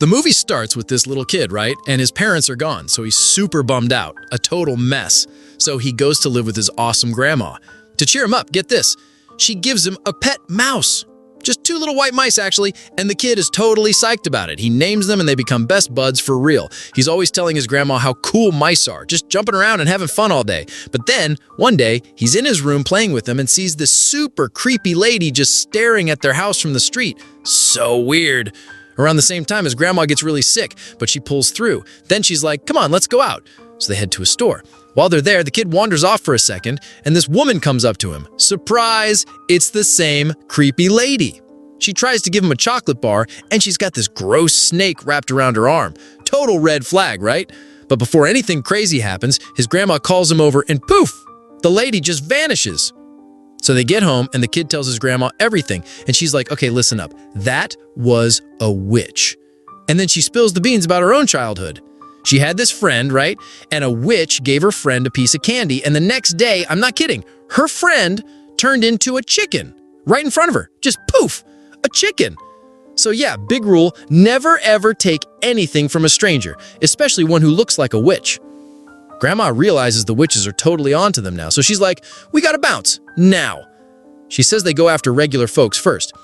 The movie starts with this little kid, right? And his parents are gone, so he's super bummed out, a total mess. So he goes to live with his awesome grandma. To cheer him up, get this, she gives him a pet mouse. Just 2 little white mice, actually, and the kid is totally psyched about it. He names them and they become best buds for real. He's always telling his grandma how cool mice are, just jumping around and having fun all day. But then, one day, he's in his room playing with them and sees this super creepy lady just staring at their house from the street. So weird. Around the same time, his grandma gets really sick, but she pulls through. Then she's like, come on, let's go out. So they head to a store. While they're there, the kid wanders off for a second, and this woman comes up to him. Surprise! It's the same creepy lady. She tries to give him a chocolate bar, and she's got this gross snake wrapped around her arm. Total red flag, right? But before anything crazy happens, his grandma calls him over, and poof! The lady just vanishes. So they get home, and the kid tells his grandma everything, and she's like, okay, listen up. That was a witch. And then she spills the beans about her own childhood. She had this friend, right? And a witch gave her friend a piece of candy, and the next day, I'm not kidding, her friend turned into a chicken right in front of her. Just poof, a chicken. So yeah, big rule, never ever take anything from a stranger, especially one who looks like a witch. Grandma realizes the witches are totally onto them now, so she's like, we gotta bounce, now. She says they go after regular folks first.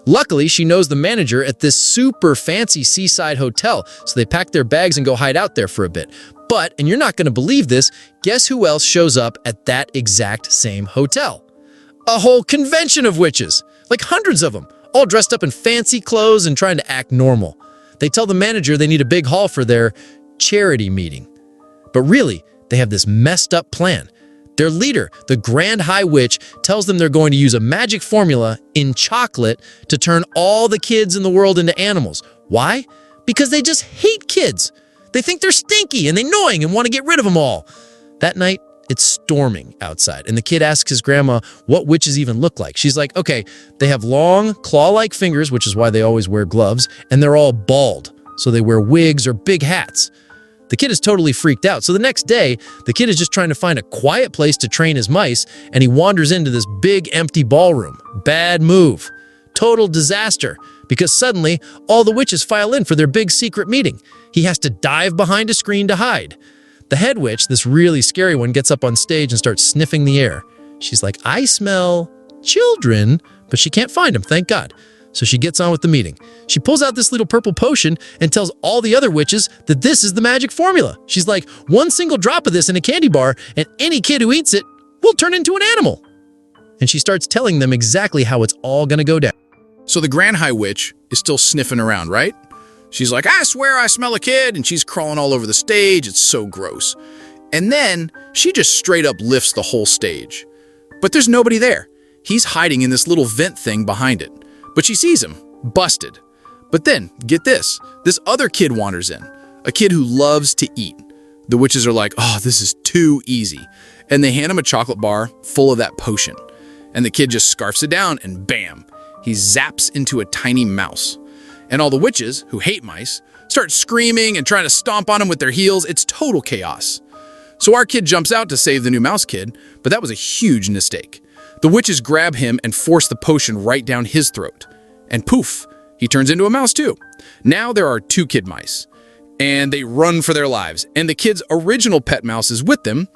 Luckily, she knows the manager at this super fancy seaside hotel, so they pack their bags and go hide out there for a bit. But, and you're not gonna believe this, guess who else shows up at that exact same hotel? A whole convention of witches, like hundreds of them, all dressed up in fancy clothes and trying to act normal. They tell the manager they need a big hall for their charity meeting. But really, they have this messed up plan. Their leader, the Grand High Witch, tells them they're going to use a magic formula in chocolate to turn all the kids in the world into animals. Why? Because they just hate kids. They think they're stinky and annoying and want to get rid of them all. That night, it's storming outside, and the kid asks his grandma what witches even look like. She's like, okay, they have long, claw-like fingers, which is why they always wear gloves, and they're all bald, so they wear wigs or big hats. The kid is totally freaked out, so the next day, the kid is just trying to find a quiet place to train his mice, and he wanders into this big, empty ballroom. Bad move. Total disaster, because suddenly, all the witches file in for their big secret meeting. He has to dive behind a screen to hide. The head witch, this really scary one, gets up on stage and starts sniffing the air. She's like, I smell children, but she can't find them, thank God. So she gets on with the meeting. She pulls out this little purple potion and tells all the other witches that this is the magic formula. She's like, 1 single drop of this in a candy bar, and any kid who eats it will turn into an animal. And she starts telling them exactly how it's all gonna go down. So the Grand High Witch is still sniffing around, right? She's like, I swear I smell a kid, and she's crawling all over the stage. It's so gross. And then she just straight up lifts the whole stage. But there's nobody there. He's hiding in this little vent thing behind it. But she sees him, busted. But then, get this other kid wanders in, a kid who loves to eat. The witches are like, oh, this is too easy. And they hand him a chocolate bar full of that potion. And the kid just scarfs it down and bam, he zaps into a tiny mouse. And all the witches, who hate mice, start screaming and trying to stomp on him with their heels. It's total chaos. So our kid jumps out to save the new mouse kid, but that was a huge mistake. The witches grab him and force the potion right down his throat. And poof, he turns into a mouse too. Now there are 2 kid mice, and they run for their lives. And the kid's original pet mouse is with them,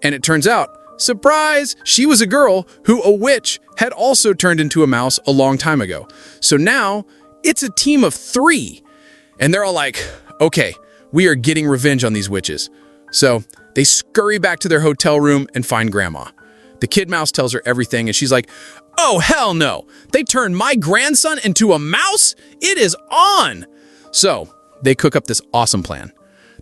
and it turns out, surprise, she was a girl who a witch had also turned into a mouse a long time ago. So now it's a team of 3. And they're all like, okay, we are getting revenge on these witches. So they scurry back to their hotel room and find Grandma. The kid mouse tells her everything, and she's like, oh, hell no. They turned my grandson into a mouse? It is on. So they cook up this awesome plan.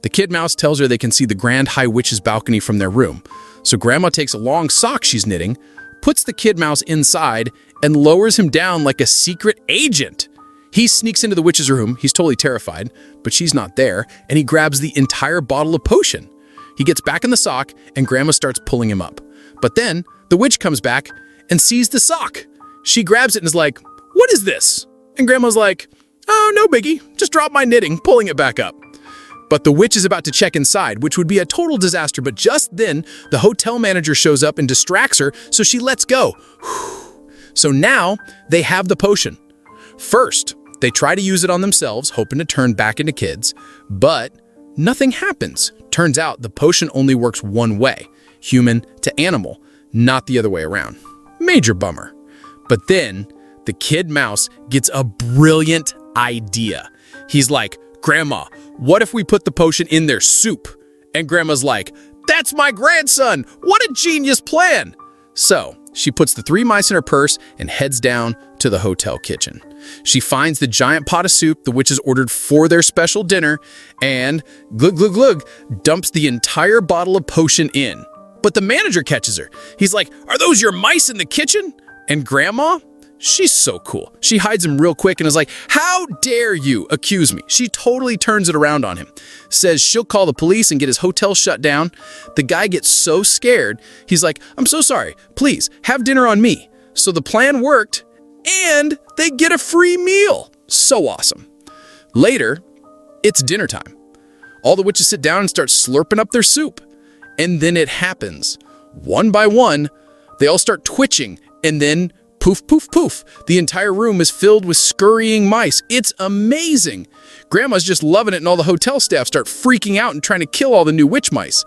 The kid mouse tells her they can see the Grand High Witch's balcony from their room. So Grandma takes a long sock she's knitting, puts the kid mouse inside, and lowers him down like a secret agent. He sneaks into the witch's room. He's totally terrified, but she's not there, and he grabs the entire bottle of potion. He gets back in the sock, and Grandma starts pulling him up. But then the witch comes back and sees the sock. She grabs it and is like, what is this? And Grandma's like, oh, no biggie. Just drop my knitting, pulling it back up. But the witch is about to check inside, which would be a total disaster. But just then, the hotel manager shows up and distracts her, so she lets go. So now they have the potion. First, They try to use it on themselves, hoping to turn back into kids, but nothing happens. Turns out the potion only works one way, human to animal, not the other way around. Major bummer. But then the kid mouse gets a brilliant idea. He's like, "Grandma, what if we put the potion in their soup?" And Grandma's like, "That's my grandson! What a genius plan!" So she puts the 3 mice in her purse and heads down to the hotel kitchen. She finds the giant pot of soup the witches ordered for their special dinner and, glug glug glug, dumps the entire bottle of potion in. But the manager catches her. He's like, "Are those your mice in the kitchen?" And Grandma? She's so cool. She hides him real quick and is like, "How dare you accuse me?" She totally turns it around on him. Says she'll call the police and get his hotel shut down. The guy gets so scared, he's like, "I'm so sorry. Please, have dinner on me." So the plan worked, and they get a free meal. So awesome. Later, it's dinner time. All the witches sit down and start slurping up their soup. And then it happens. One by one, they all start twitching, and then poof, poof, poof. The entire room is filled with scurrying mice. It's amazing. Grandma's just loving it, and all the hotel staff start freaking out and trying to kill all the new witch mice.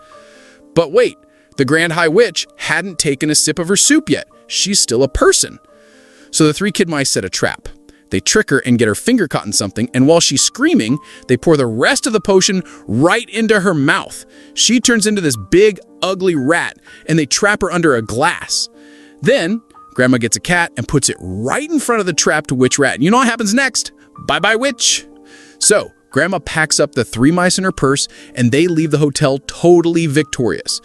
But wait, the Grand High Witch hadn't taken a sip of her soup yet. She's still a person. So the 3 kid mice set a trap. They trick her and get her finger caught in something, and while she's screaming, they pour the rest of the potion right into her mouth. She turns into this big, ugly rat, and they trap her under a glass. Then Grandma gets a cat and puts it right in front of the trapped witch rat. And you know what happens next? Bye-bye, witch. So Grandma packs up the 3 mice in her purse, and they leave the hotel totally victorious.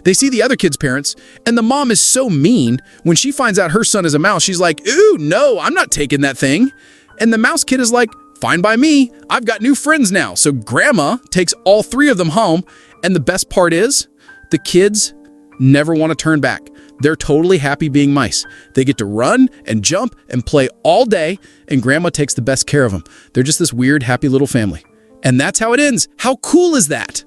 They see the other kids' parents, and the mom is so mean. When she finds out her son is a mouse, she's like, "Ooh, no, I'm not taking that thing." And the mouse kid is like, "Fine by me. I've got new friends now." So Grandma takes all 3 of them home, and the best part is, the kids never want to turn back. They're totally happy being mice. They get to run and jump and play all day, and Grandma takes the best care of them. They're just this weird, happy little family. And that's how it ends. How cool is that?